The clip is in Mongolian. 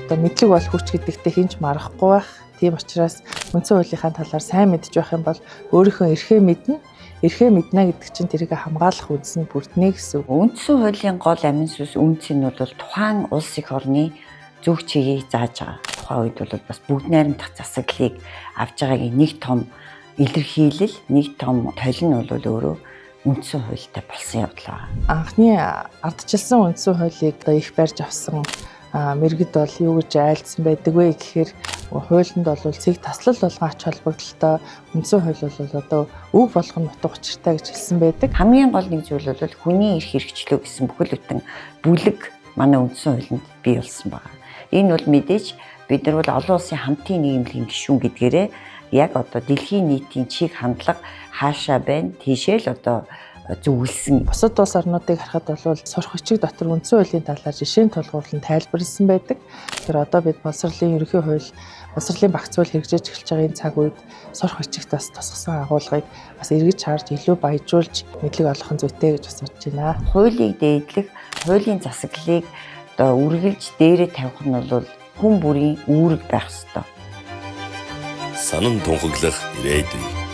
одоо мэдлэг бол хүч гэдэгтээ хинч марахгүй байх. Тийм учраас үндсэн хуулийнхаа талаар сайн мэдж байх юм бол өөрийнхөө эрхээ мэднэ. Эрхээ мэднэ гэдэг чинь тэрийг хамгаалах үндэс нь бүрднэ гэсэн. Үндсэн хуулийн гол амин сүнс үнц нь бол тухайн улс их орны зөв чигийг зааж байгаа. Тухайн үед бол бас бүгд найрамдах засаглалыг авч байгаагийн нэг том илэрхийлэл, нэг том толь нь бол өөрөө үндсэн хуультай болсон явдал байна. Анхны ардчилсан үндсэн хуулийг их барьж авсан мэргэд бол юу гэж айлдсан байдаг вэ гэхээр хуулинд бол цэг таслал болгон ач холбогдолтой үндсэн хууль бол одоо өв болгон утга учиртай гэж хэлсэн байдаг. Хамгийн гол нэг зүйл бол хүний эрх хэрэгчлөө гэсэн бүхэл бүтэн бүлэг манай үндсэн хуулинд бий болсон байна. Энэ бол мэдээж бид нар бол олон улсын хамтын нийгэмлэгийн гишүүн гэдгээрээ яг одоо дэлхийн нийтийн чиг хандлага хаашаа байна, тийшээ л одоо зөвлөсөн. Бусад улс орнуудыг харахад бол сурах бичиг дотор үндсэн хуулийн талаар жишээн тулгуурлан тайлбарласан байдаг. Тэгэхээр одоо бид боловсролын ерөнхий хууль, боловсролын багц хууль хэрэгжиж эхэлж байгаа энэ цаг үед сурах бичигт бас тусгасан агуулгыг бас эргэж харж илүү баяжуулж мэдлэг олох нь зүйтэй гэж бас бодож байна. Хуулийг дээдлэх, хуулийн засаглалыг одоо үргэлж дээрээ тавих нь бол хүн бүрийн үүрэг байх ёстой. Санан тунхаглах ирээдүй.